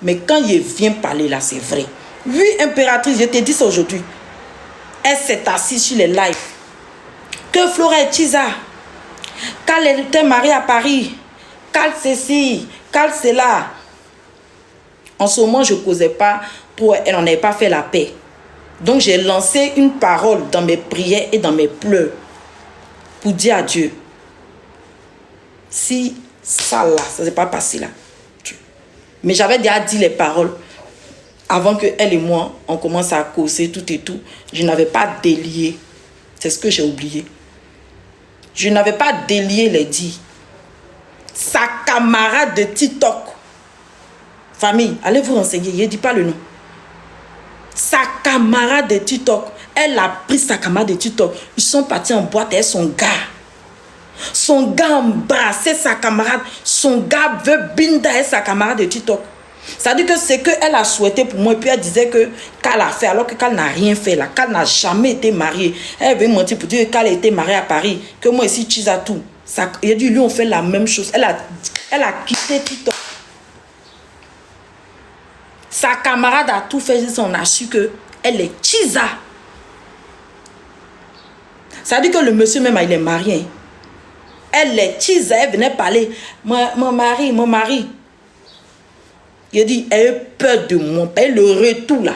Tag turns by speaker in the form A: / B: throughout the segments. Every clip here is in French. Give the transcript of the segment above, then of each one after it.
A: Mais quand il vient parler là, c'est vrai. Oui, impératrice, je t'ai dit ça aujourd'hui. Elle s'est assise sur les lives. Que Flora et Chiza, quand elle était mariée à Paris, quand ceci, quand cela. En ce moment, je ne causais pas pour elle, n'en avait pas fait la paix. Donc, j'ai lancé une parole dans mes prières et dans mes pleurs pour dire à Dieu, si ça là, ça ne s'est pas passé là. Mais j'avais déjà dit les paroles avant que elle et moi, on commence à causer tout et tout. Je n'avais pas délié. C'est ce que j'ai oublié. Je n'avais pas délié les dits. Sa camarade de TikTok. Famille, allez vous renseigner, je ne dis pas le nom. Sa camarade de TikTok, elle a pris sa camarade de TikTok. Ils sont partis en boîte avec son gars. Son gars embrassait sa camarade. Son gars veut binder avec sa camarade de TikTok. Ça dit que c'est qu'elle a souhaité pour moi. Et puis elle disait que qu'elle a fait, alors qu'elle n'a rien fait là. Qu'elle n'a jamais été mariée. Elle veut mentir pour dire qu'elle a été mariée à Paris. Que moi ici, Chiza tout. Il a dit, lui, on fait la même chose. Elle a quitté TikTok. Sa camarade a tout fait. On a su qu'elle est Chiza. Ça dit que le monsieur même, il est marié. Elle est Chiza. Elle venait parler. Mon mari. Il a dit, elle a peur de moi. Elle le retour là.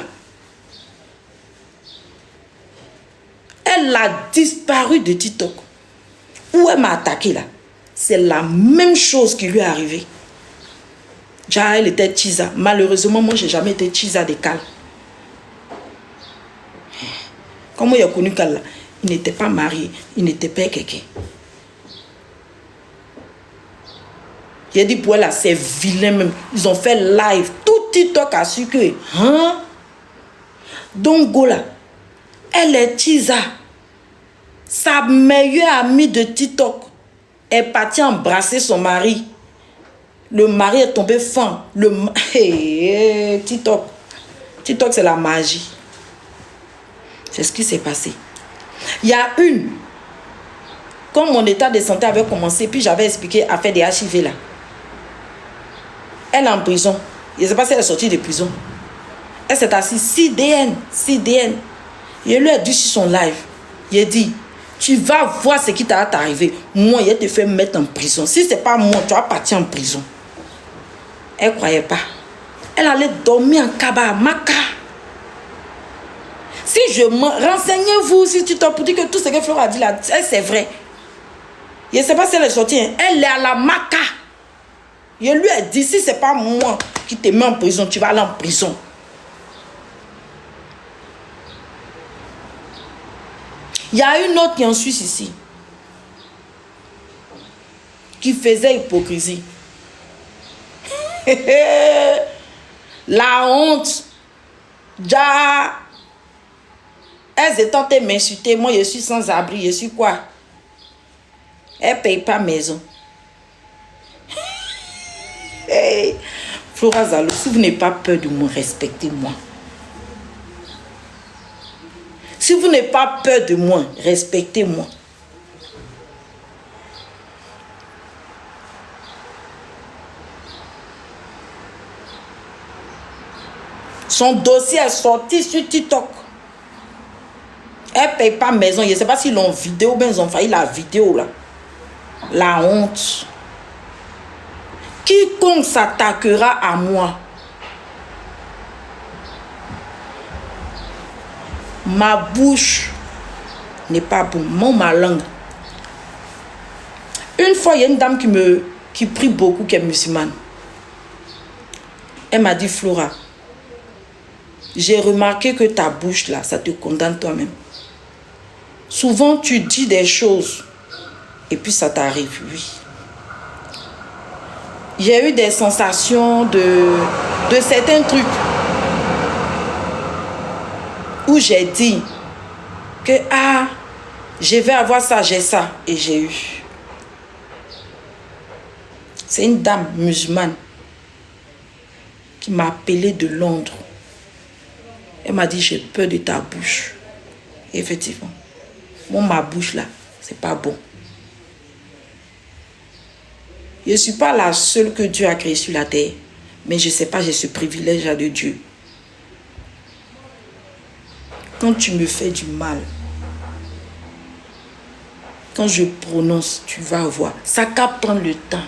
A: Elle a disparu de TikTok. Où elle m'a attaqué là. C'est la même chose qui lui est arrivée. Déjà, elle était Chiza. Malheureusement, moi, je n'ai jamais été Chiza de Cal. Comment il a connu Cal là? Il n'était pas marié. Il n'était pas quelqu'un. J'ai dit pour elle là, c'est vilain même. Ils ont fait live. Tout TikTok a su que. Hein? Donc, Gola, elle est Chiza. Sa meilleure amie de TikTok est partie embrasser son mari. Le mari est tombé fan. TikTok. TikTok, c'est la magie. C'est ce qui s'est passé. Il y a une. Comme mon état de santé avait commencé, puis j'avais expliqué à faire des HIV là. Elle est en prison. Je ne sais pas si elle est sortie de prison. Elle s'est assise. CDN. Je lui ai dit sur son live. Il a dit, tu vas voir ce qui t'a arrivé. Moi, il te fait mettre en prison. Si ce n'est pas moi, tu vas partir en prison. Elle ne croyait pas. Elle allait dormir en cabane, Maka. Si je mens, renseignez-vous si tu t'en pour dire que tout ce que Flora a dit là, c'est vrai. Je ne sais pas si elle est sortie. Hein. Elle est à la Maka. Je lui ai dit, si ce n'est pas moi qui te mets en prison, tu vas aller en prison. Il y a une autre qui est en Suisse ici, qui faisait hypocrisie. La honte. Déjà, elles étaient en train de m'insulter. Moi, je suis sans abri. Je suis quoi? Elle ne paye pas maison. Hey, Flora Zalo, si vous n'avez pas peur de moi, respectez-moi. Si vous n'avez pas peur de moi, respectez-moi. Son dossier est sorti sur TikTok. Elle ne paye pas maison. Je ne sais pas s'ils l'ont vidéo ou bien ils ont failli la vidéo là. La honte. Quiconque s'attaquera à moi, ma bouche n'est pas bonne. Ma langue. Une fois, il y a une dame qui prie beaucoup, qui est musulmane. Elle m'a dit, Flora, j'ai remarqué que ta bouche là, ça te condamne toi-même. Souvent, tu dis des choses et puis ça t'arrive, oui. J'ai eu des sensations de certains trucs où j'ai dit que je vais avoir ça, j'ai ça, et j'ai eu. C'est une dame musulmane qui m'a appelé de Londres. Elle m'a dit, j'ai peur de ta bouche. Et effectivement, moi, ma bouche là, c'est pas bon. Je ne suis pas la seule que Dieu a créée sur la terre. Mais je ne sais pas, j'ai ce privilège là de Dieu. Quand tu me fais du mal, quand je prononce, tu vas voir. Ça qu'à prendre le temps.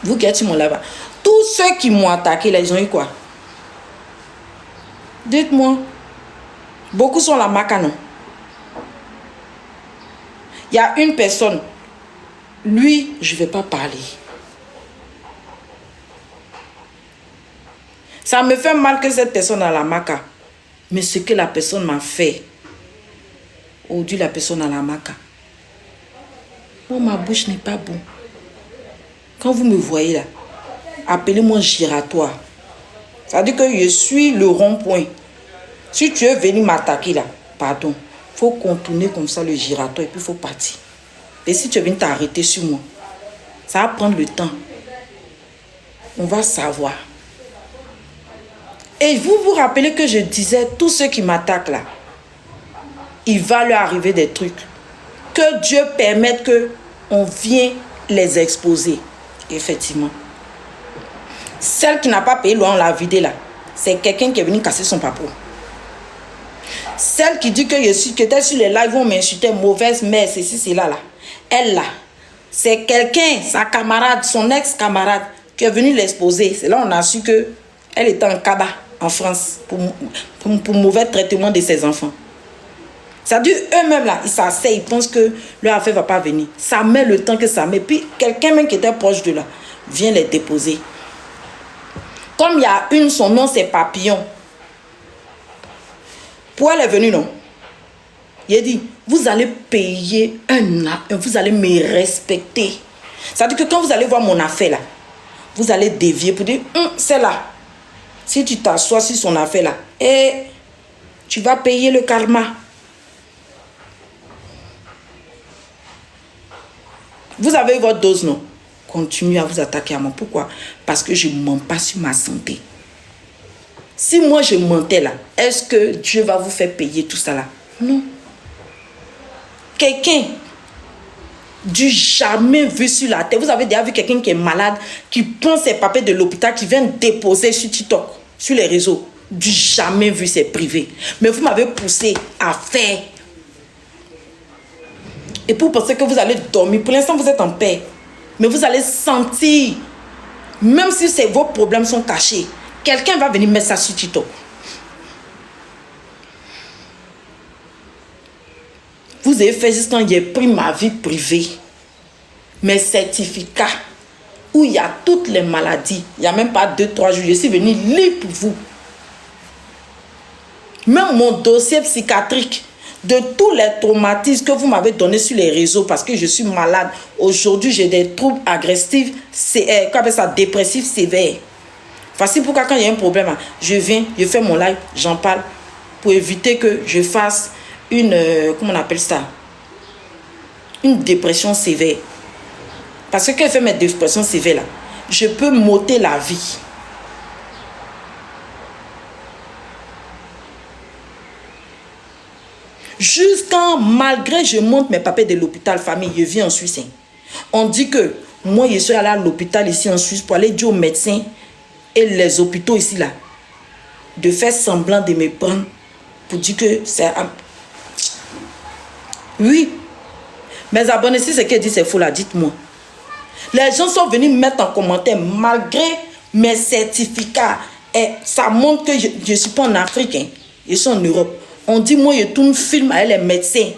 A: Vous qui êtes sur mon là-bas. Tous ceux qui m'ont attaqué, là, ils ont eu quoi? Dites-moi. Beaucoup sont la maca, non? Il y a une personne. Lui, je ne vais pas parler. Ça me fait mal que cette personne a la maca. Mais ce que la personne m'a fait, aujourd'hui la personne a la maca. Moi, ma bouche n'est pas bonne. Quand vous me voyez là, appelez-moi giratoire. Ça veut dire que je suis le rond-point. Si tu es venu m'attaquer là, pardon, il faut contourner comme ça le giratoire et puis il faut partir. Et si tu es venu t'arrêter sur moi, ça va prendre le temps. On va savoir. Et vous vous rappelez que je disais, tous ceux qui m'attaquent là, il va leur arriver des trucs. Que Dieu permette qu'on vienne les exposer. Effectivement. Celle qui n'a pas payé l'eau, on l'a vidée là. C'est quelqu'un qui est venu casser son papo. Celle qui dit que que était sur les lives, on m'insultait, mauvaise mère, ceci, cela là. Elle là, c'est quelqu'un, sa camarade, son ex-camarade, qui est venu l'exposer. C'est là on a su que elle était en cabas en France pour mauvais traitement de ses enfants. Ça dit eux-mêmes là, ils s'asseyent, ils pensent que leur affaire ne va pas venir. Ça met le temps que ça met. Puis quelqu'un même qui était proche de là vient les déposer. Comme il y a une, son nom c'est Papillon. Pour elle est venue, non? Il a dit, vous allez payer vous allez me respecter. Ça dit que quand vous allez voir mon affaire là, vous allez dévier pour dire, c'est là. Si tu t'assois sur son affaire là, et tu vas payer le karma. Vous avez votre dose, non? Continuez à vous attaquer à moi. Pourquoi? Parce que je ne mens pas sur ma santé. Si moi je mentais là, est-ce que Dieu va vous faire payer tout ça là? Non. Quelqu'un du jamais vu sur la terre. Vous avez déjà vu quelqu'un qui est malade, qui prend ses papiers de l'hôpital, qui vient déposer sur TikTok, sur les réseaux. Du jamais vu, c'est privé. Mais vous m'avez poussé à faire. Et pour penser que vous allez dormir, pour l'instant vous êtes en paix. Mais vous allez sentir, même si vos problèmes sont cachés, quelqu'un va venir mettre ça sur TikTok. Vous avez fait juste quand j'ai pris ma vie privée, mes certificats, où il y a toutes les maladies. Il n'y a même pas 2-3 jours. Je suis venu lire pour vous. Même mon dossier psychiatrique, de tous les traumatismes que vous m'avez donnés sur les réseaux parce que je suis malade. Aujourd'hui, j'ai des troubles agressifs, dépressifs sévères. Voici pourquoi quand il y a un problème, je viens, je fais mon live, j'en parle pour éviter que je fasse une, comment on appelle ça? Une dépression sévère. Parce que quand je fais mes dépressions sévères, là, je peux m'ôter la vie. Jusqu'à, malgré je monte mes papiers de l'hôpital famille, je vis en Suisse. On dit que moi, je suis allé à l'hôpital ici en Suisse pour aller dire aux médecins et les hôpitaux ici là, de faire semblant de me prendre pour dire que c'est... Oui. Mes abonnés, si ce qu'elle dit c'est faux là, dites-moi. Les gens sont venus me mettre en commentaire malgré mes certificats. Et ça montre que je ne suis pas en Afrique, hein. Je suis en Europe. On dit, moi, je tourne film avec les médecins.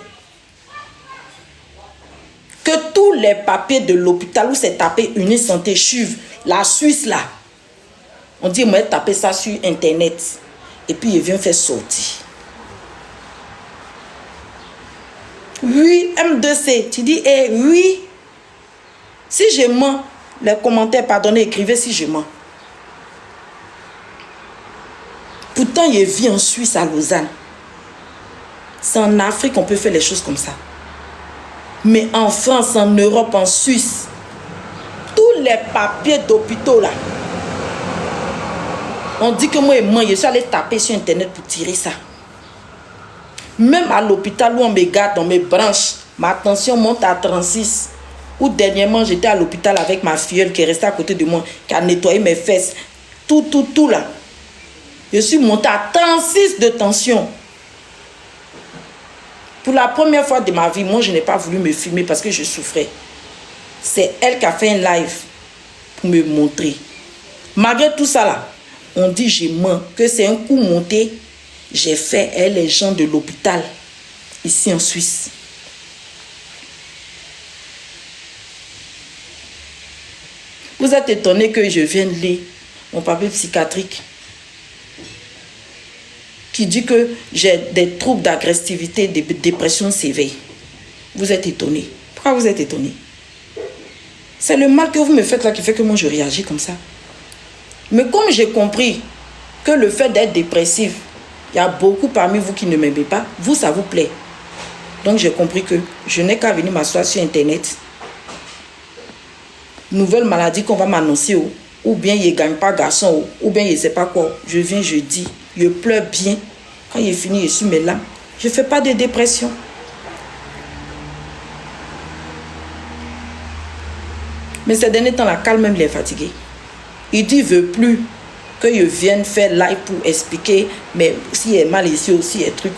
A: Que tous les papiers de l'hôpital où c'est tapé Unisanté suivent la Suisse là. On dit, moi, taper ça sur Internet. Et puis, il vient faire sortir. Oui, M2C. Tu dis, eh oui. Si je mens, les commentaires, pardonnez, écrivez si je mens. Pourtant, je vis en Suisse, à Lausanne. C'est en Afrique qu'on peut faire les choses comme ça. Mais en France, en Europe, en Suisse, tous les papiers d'hôpitaux là, on dit que moi, je suis allé taper sur Internet pour tirer ça. Même à l'hôpital où on me garde, on me branche, ma tension monte à 36. Ou dernièrement, j'étais à l'hôpital avec ma filleule qui est restée à côté de moi, qui a nettoyé mes fesses. Tout là. Je suis montée à 36 de tension. Pour la première fois de ma vie, moi, je n'ai pas voulu me filmer parce que je souffrais. C'est elle qui a fait un live pour me montrer. Malgré tout ça là, on dit je mens, que c'est un coup monté. J'ai fait les gens de l'hôpital, ici en Suisse. Vous êtes étonné que je vienne lire mon papier psychiatrique qui dit que j'ai des troubles d'agressivité, de dépression sévère. Vous êtes étonné. Pourquoi vous êtes étonné? C'est le mal que vous me faites là qui fait que moi je réagis comme ça. Mais comme j'ai compris que le fait d'être dépressif, il y a beaucoup parmi vous qui ne m'aimez pas, vous ça vous plaît. Donc j'ai compris que je n'ai qu'à venir m'asseoir sur internet. Nouvelle maladie qu'on va m'annoncer, ou bien il ne gagne pas garçon, ou bien il ne sait pas quoi. Je viens, je dis, je pleure bien. Quand il est fini, je suis mes larmes. Je ne fais pas de dépression. Mais ces derniers temps, la calme même, il est fatigué. Il dit, il ne veut plus que je vienne faire live pour expliquer, mais s'il y a mal ici aussi, il y a truc,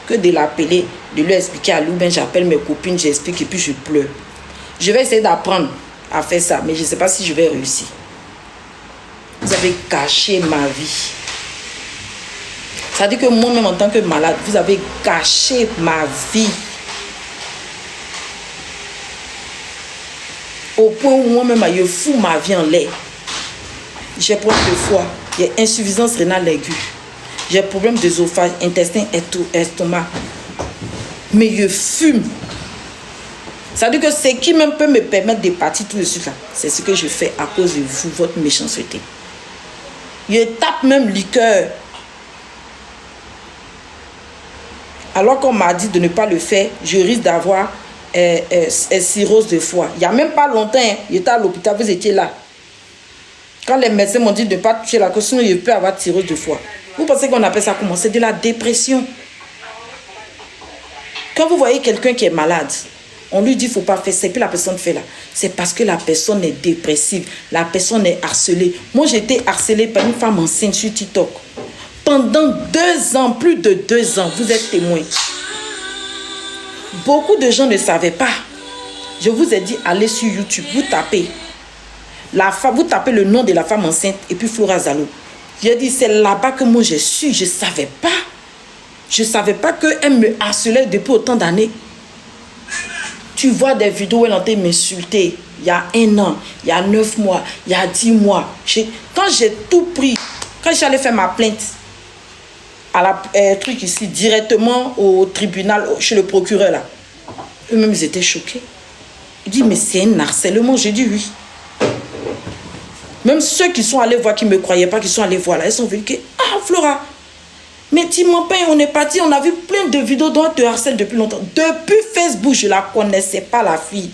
A: que de l'appeler, de lui expliquer à lui, ben j'appelle mes copines, j'explique et puis je pleure. Je vais essayer d'apprendre à faire ça, mais je ne sais pas si je vais réussir. Vous avez gâché ma vie. Ça dit que moi-même en tant que malade, vous avez gâché ma vie. Au point où moi-même, je fous ma vie en l'air. J'ai problème de foie, j'ai insuffisance rénale aiguë. J'ai problème d'œsophage, intestin, estomac. Mais je fume. Ça veut dire que ce qui même peut me permettre de partir tout de suite là, c'est ce que je fais à cause de vous, votre méchanceté. Je tape même liqueur. Alors qu'on m'a dit de ne pas le faire, je risque d'avoir cirrhose de foie. Il n'y a même pas longtemps, j'étais à l'hôpital, vous étiez là. Quand les médecins m'ont dit de ne pas toucher la cause, sinon je peux avoir cirrhose de foie. Vous pensez qu'on appelle ça comment? C'est de la dépression. Quand vous voyez quelqu'un qui est malade, on lui dit qu'il ne faut pas faire ça, et puis la personne fait là. C'est parce que la personne est dépressive, la personne est harcelée. Moi, j'ai été harcelée par une femme enceinte sur TikTok. Pendant 2 ans, plus de 2 ans, vous êtes témoin. Beaucoup de gens ne savaient pas. Je vous ai dit, allez sur YouTube, vous tapez. Vous tapez le nom de la femme enceinte et puis Flora Zalo. J'ai dit, c'est là-bas que moi j'ai su, je ne savais pas. Je ne savais pas qu'elle me harcelait depuis autant d'années. Tu vois des vidéos où elle entend m'insulter. Il y a 1 an, il y a 9 mois, il y a 10 mois. Quand j'ai tout pris, quand j'allais faire ma plainte, à la truc ici, directement au tribunal, chez le procureur là, eux-mêmes ils étaient choqués. Ils disent, mais c'est un harcèlement. J'ai dit oui. Même ceux qui sont allés voir, qui ne me croyaient pas, qui sont allés voir là, ils sont venus que, ah Flora, mais tu m'en payes, on est parti, on a vu plein de vidéos dont on te harcèle depuis longtemps. Depuis Facebook, je ne la connaissais pas, la fille.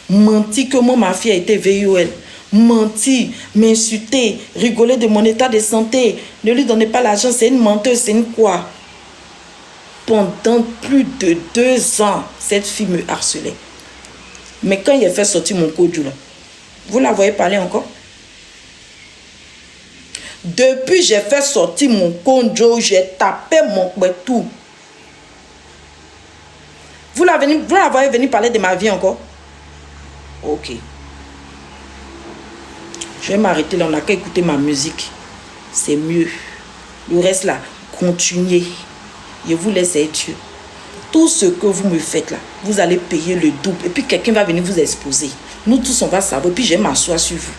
A: Menti que moi, ma fille a été VIOL. Menti, m'insulter, rigoler de mon état de santé. Ne lui donnez pas l'argent, c'est une menteuse, c'est une quoi. Pendant plus de 2 ans, cette fille me harcelait. Mais quand il a fait sortir mon code là, vous la voyez parler encore? Depuis j'ai fait sortir mon conjo, j'ai tapé mon tout. Vous la voyez venir parler de ma vie encore? Ok. Je vais m'arrêter là, on n'a qu'à écouter ma musique. C'est mieux. Le reste là, continuez. Je vous laisse être Dieu. Tout ce que vous me faites là, vous allez payer le double. Et puis quelqu'un va venir vous exposer. Nous tous, on va savoir. Puis je vais m'asseoir sur vous.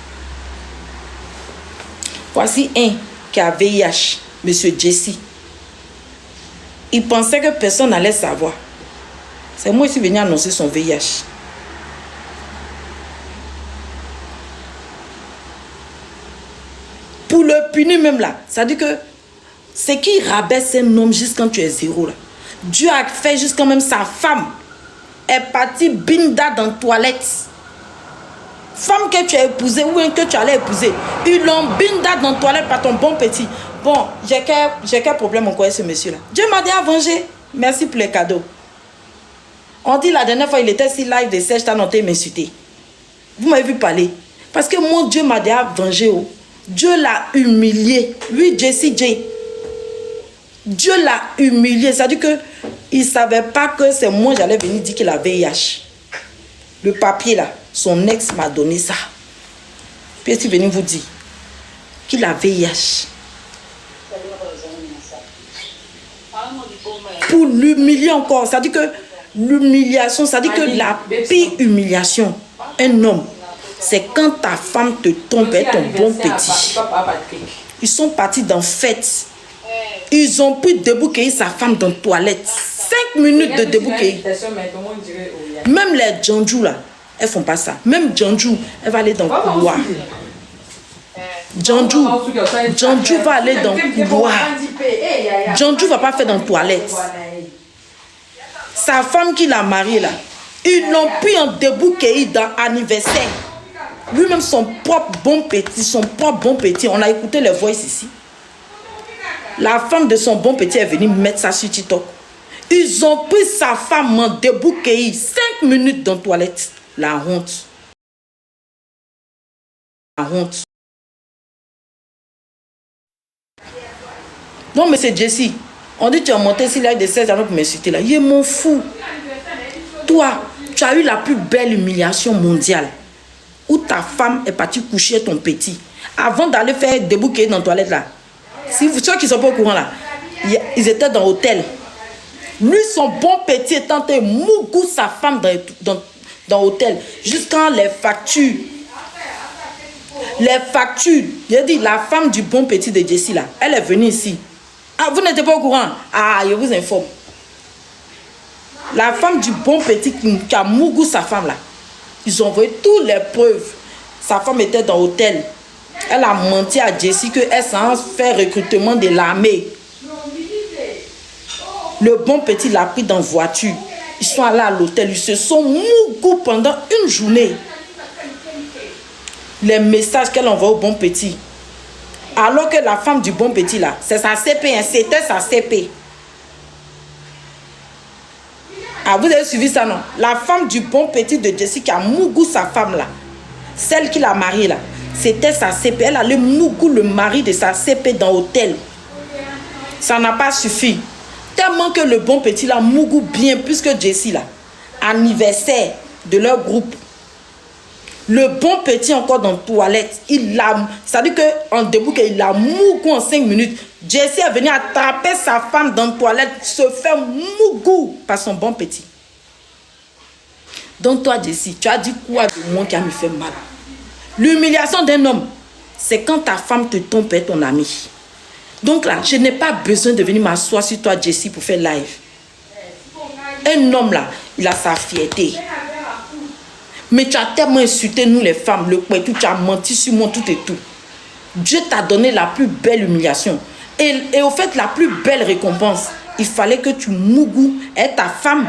A: Voici un qui a VIH, Monsieur Jesse. Il pensait que personne n'allait savoir. C'est moi qui suis venu annoncer son VIH. Pour le punir même là, ça dit que c'est qui rabaisse un homme juste quand tu es 0 là. Dieu a fait juste quand même sa femme est partie binda dans la toilette. Femme que tu as épousée ou que tu allais épouser, ils l'ont binda dans la toilette par ton bon petit. Bon, j'ai quel problème encore avec ce monsieur là. Dieu m'a dit à venger. Merci pour les cadeaux. On dit la dernière fois, il était si live de Serge Tanonté m'insulter. Vous m'avez vu parler. Parce que mon Dieu m'a déjà vengé. Oh. Dieu l'a humilié. Oui, Jessie J. Dieu l'a humilié. C'est-à-dire qu'il ne savait pas que c'est moi j'allais venir dire qu'il a VIH. Le papier là, son ex m'a donné ça. Puis est-il venu vous dire qu'il a VIH. Pour l'humilier encore. C'est-à-dire que l'humiliation, c'est-à-dire que la pire humiliation, un homme, c'est quand ta femme te trompe et ton bon petit. Ils sont partis dans fête. Ils ont pris débouquer sa femme dans la toilette. 5 minutes de débouquer. Même les Djanjou là, elles font pas ça. Même Djanjou, elle va aller dans le couloir. Djanjou va aller dans le couloir. Djanjou va pas faire dans la toilette. Sa femme qui l'a mariée là, ils l'ont pris en débouquer dans l'anniversaire. Lui-même son propre bon petit, on a écouté les voix ici. La femme de son bon petit est venue mettre ça sur TikTok. Ils ont pris sa femme en débouqué 5 minutes dans la toilette. La honte. La honte. Non, mais c'est Jessie. On dit que tu as monté s'il y a des 16 ans pour m'insulter là. Il est mon fou. Toi, tu as eu la plus belle humiliation mondiale. Où ta femme est partie coucher ton petit. Avant d'aller faire débouquer dans la toilette là. Si vous, ceux qui ne sont pas au courant là, ils étaient dans l'hôtel. Lui, son bon petit est tenté mougou sa femme dans l'hôtel. Jusqu'à les factures. Les factures. J'ai dit, la femme du bon petit de Jessie là, elle est venue ici. Ah, vous n'êtes pas au courant? Ah, je vous informe. La femme du bon petit qui a mougou sa femme là, ils ont envoyé toutes les preuves. Sa femme était dans l'hôtel. Elle a menti à Jessie qu'elle s'en fait recrutement de l'armée. Le bon petit l'a pris dans la voiture. Ils sont allés à l'hôtel. Ils se sont mougou pendant une journée. Les messages qu'elle envoie au bon petit. Alors que la femme du bon petit là, c'est sa CP, hein, c'était sa CP. Ah, vous avez suivi ça, non? La femme du bon petit de Jessie qui a mougou sa femme là, celle qui l'a mariée là, c'était sa CP. Elle allait mougou le mari de sa CP dans l'hôtel. Ça n'a pas suffi. Tellement que le bon petit là mougou bien plus que Jessie là. Anniversaire de leur groupe. Le bon petit encore dans la toilette, il l'a, ça dit qu'en debout, il a mougou en 5 minutes. Jessie est venu attraper sa femme dans la toilette, se faire mougou par son bon petit. Donc toi, Jessie, tu as dit quoi de moi qui a me fait mal? L'humiliation d'un homme, c'est quand ta femme te trompe et ton ami. Donc là, je n'ai pas besoin de venir m'asseoir sur toi, Jessie, pour faire live. Un homme là, il a sa fierté. Mais tu as tellement insulté nous les femmes, le quoi, tu as menti sur moi, tout et tout. Dieu t'a donné la plus belle humiliation. Et au fait, la plus belle récompense, il fallait que tu mougou et ta femme.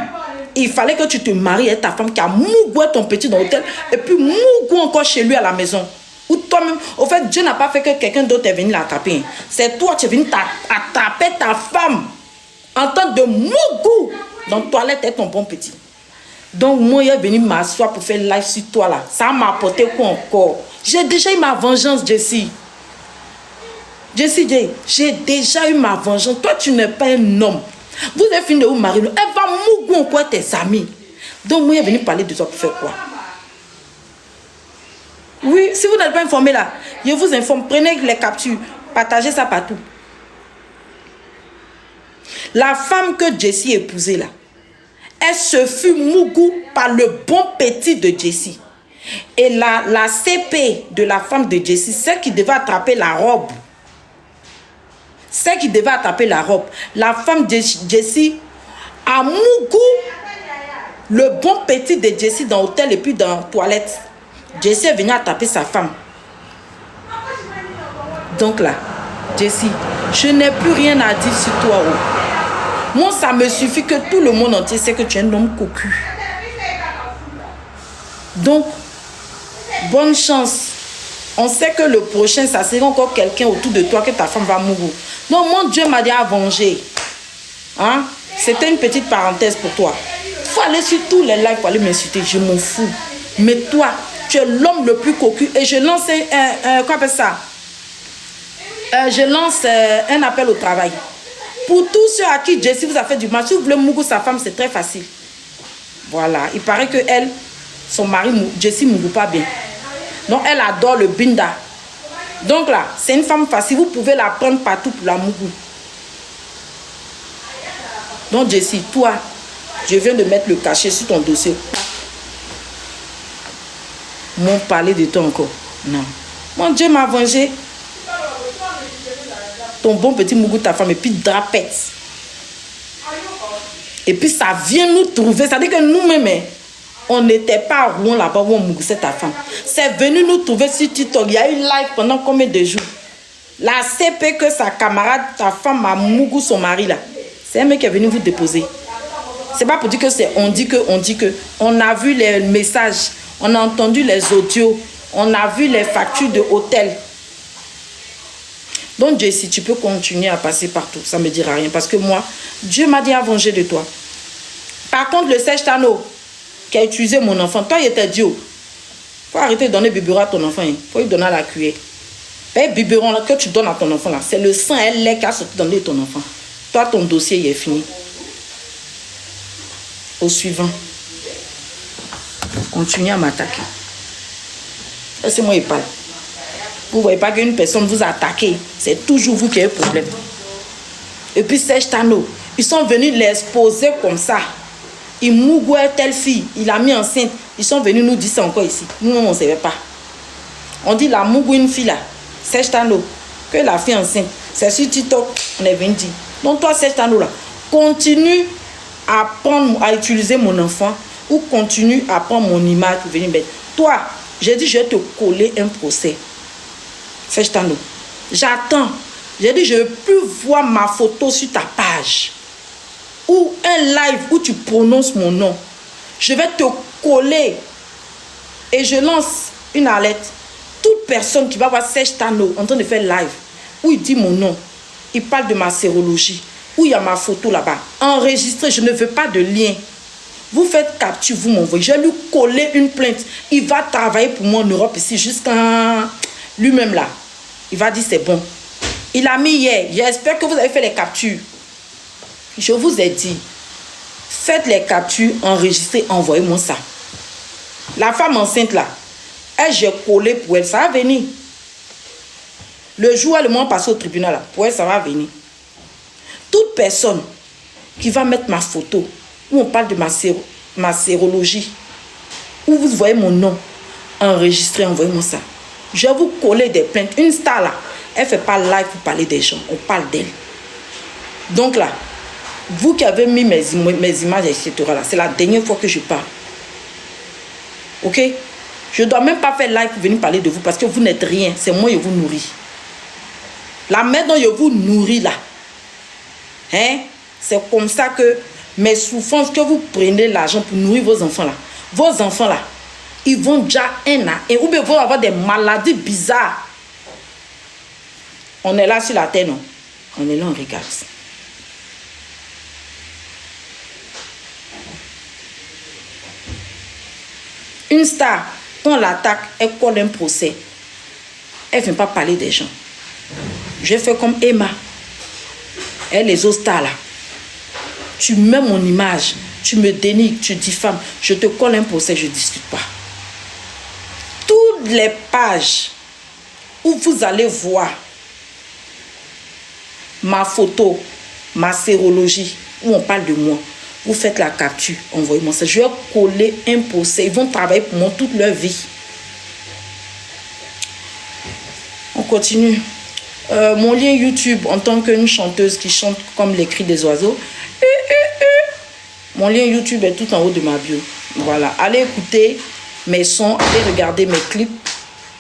A: Il fallait que tu te maries et ta femme qui a mougou ton petit dans l'hôtel. Et puis mougou encore chez lui à la maison. Ou toi-même, au fait, Dieu n'a pas fait que quelqu'un d'autre est venu l'attraper. C'est toi qui es venu attraper ta femme en temps de mougou dans la toilette et ton bon petit. Donc, moi, il est venu m'asseoir pour faire live sur toi là. Ça m'a apporté quoi encore? J'ai déjà eu ma vengeance, Jessie. Jessie J, j'ai déjà eu ma vengeance. Toi, tu n'es pas un homme. Vous avez fini de vous marier. Elle va mougou encore tes amis. Donc, moi, il est venu parler de toi pour faire quoi? Oui, si vous n'êtes pas informé là, je vous informe. Prenez les captures. Partagez ça partout. La femme que Jessie épousait là, elle se fut mougou par le bon petit de Jessie. Et la CP de la femme de Jessie, celle qui devait attraper la robe. Celle qui devait attraper la robe. La femme de Jessie a mougou le bon petit de Jessie dans l'hôtel et puis dans la toilette. Jessie est venue attraper sa femme. Donc là, Jessie, je n'ai plus rien à dire sur toi. Oh. Moi, ça me suffit que tout le monde entier sait que tu es un homme cocu. Donc, bonne chance. On sait que le prochain, ça sera encore quelqu'un autour de toi que ta femme va mourir. Donc, mon Dieu m'a dit à venger. Hein? C'était une petite parenthèse pour toi. Toi, aller sur tous les lives pour aller m'insulter. Je m'en fous. Mais toi, tu es l'homme le plus cocu. Et je lance quoi appelle ça? Je lance un appel au travail. Pour tous ceux à qui Jessie vous a fait du mal, si vous voulez Mougou sa femme, c'est très facile. Voilà. Il paraît que elle, son mari, Jessie ne Mougou pas bien. Donc elle adore le binda. Donc là, c'est une femme facile. Vous pouvez la prendre partout pour la Mougou. Donc Jessie, toi, je viens de mettre le cachet sur ton dossier. M'ont parlé de toi encore. Non. Mon Dieu m'a vengé. Ton bon petit Mougou, ta femme, et puis drapette. Et puis ça vient nous trouver. Ça veut dire que nous-mêmes, on n'était pas à Rouen là-bas où on mougussait ta femme. C'est venu nous trouver sur TikTok. Il y a eu live pendant combien de jours? La CP que sa camarade, ta femme, a mougou son mari là. C'est un mec qui est venu vous déposer. C'est pas pour dire que c'est on dit que. On a vu les messages, on a entendu les audios, on a vu les factures de hôtel. Donc Jessie, tu peux continuer à passer partout, ça ne me dira rien. Parce que moi, Dieu m'a dit à venger de toi. Par contre, le sèche-tano qui a utilisé mon enfant, toi, il était Dieu. Il faut arrêter de donner biberon à ton enfant. Il faut lui donner à la cuillère. Le biberon que tu donnes à ton enfant, là, c'est le sang et le lait qui a sorti dans le ton enfant. Toi, ton dossier, il est fini. Au suivant. Continuez à m'attaquer. Laissez-moi y parler. Vous ne voyez pas qu'une personne vous a attaqué. C'est toujours vous qui avez un problème. Et puis Serge Tano, ils sont venus l'exposer comme ça. Il mougouait telle fille, il a mis enceinte. Ils sont venus nous dire ça encore ici. Nous, on ne savait pas. On dit la mougou une fille là, Serge Tano, que la fille enceinte. C'est sur TikTok, on est venu dire. Donc toi, Serge Tano là, continue à utiliser mon enfant ou continue à prendre mon image pour venir mettre. Toi, j'ai dit, je vais te coller un procès. Serge Tano, j'attends. J'ai dit, je ne veux plus voir ma photo sur ta page. Ou un live où tu prononces mon nom. Je vais te coller. Et je lance une alerte. Toute personne qui va voir Serge Tano en train de faire live, où il dit mon nom, il parle de ma sérologie, où il y a ma photo là-bas, enregistré, je ne veux pas de lien. Vous faites capture, vous m'envoyez. Je vais lui coller une plainte. Il va travailler pour moi en Europe ici jusqu'à lui-même là. Il va dire c'est bon. Il a mis hier. J'espère que vous avez fait les captures. Je vous ai dit, faites les captures, enregistrez, envoyez-moi ça. La femme enceinte là, elle, j'ai collé pour elle, ça va venir. Le jour où elle m'a passé au tribunal là, pour elle, ça va venir. Toute personne qui va mettre ma photo, où on parle de ma sérologie, où vous voyez mon nom, enregistré, envoyez-moi ça. Je vais vous coller des plaintes. Une star là, elle ne fait pas live pour parler des gens, on parle d'elle. Donc là, vous qui avez mis mes images, etc. là, c'est la dernière fois que je parle. Ok? Je ne dois même pas faire live pour venir parler de vous parce que vous n'êtes rien. C'est moi qui vous nourris. La mère dont je vous nourris là, hein? C'est comme ça que mes souffrances, que vous prenez l'argent pour nourrir vos enfants là. Vos enfants là, ils vont déjà un an. Et ou bien vont avoir des maladies bizarres. On est là sur la terre, non? On est là, on regarde. Une star, quand on l'attaque, elle colle un procès. Elle ne vient pas parler des gens. Je fais comme Emma. Et les autres stars là. Tu mets mon image, tu me dénigres, tu diffames. Je te colle un procès, je ne discute pas. Toutes les pages où vous allez voir ma photo, ma sérologie, où on parle de moi, vous faites la capture, envoyez-moi ça. Je vais coller un procès. Ils vont travailler pour moi toute leur vie. On continue. Mon lien YouTube en tant qu'une chanteuse qui chante comme les cris des oiseaux. Mon lien YouTube est tout en haut de ma bio. Voilà. Allez écouter mes sons, allez regarder mes clips.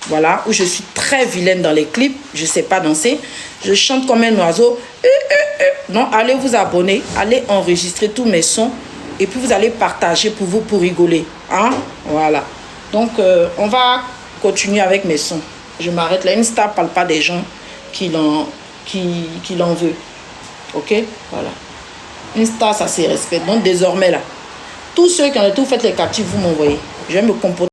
A: Voilà, où je suis très vilaine dans les clips. Je ne sais pas danser. Je chante comme un oiseau. Donc, allez vous abonner. Allez enregistrer tous mes sons. Et puis, vous allez partager pour vous, pour rigoler. Hein? Voilà. Donc, on va continuer avec mes sons. Je m'arrête là. Une star ne parle pas des gens qui l'en veut. Ok? Voilà. Une star, ça se respecte. Donc, désormais, là, Tous ceux qui ont tout fait les captifs, vous m'envoyez. Je vais me comporter.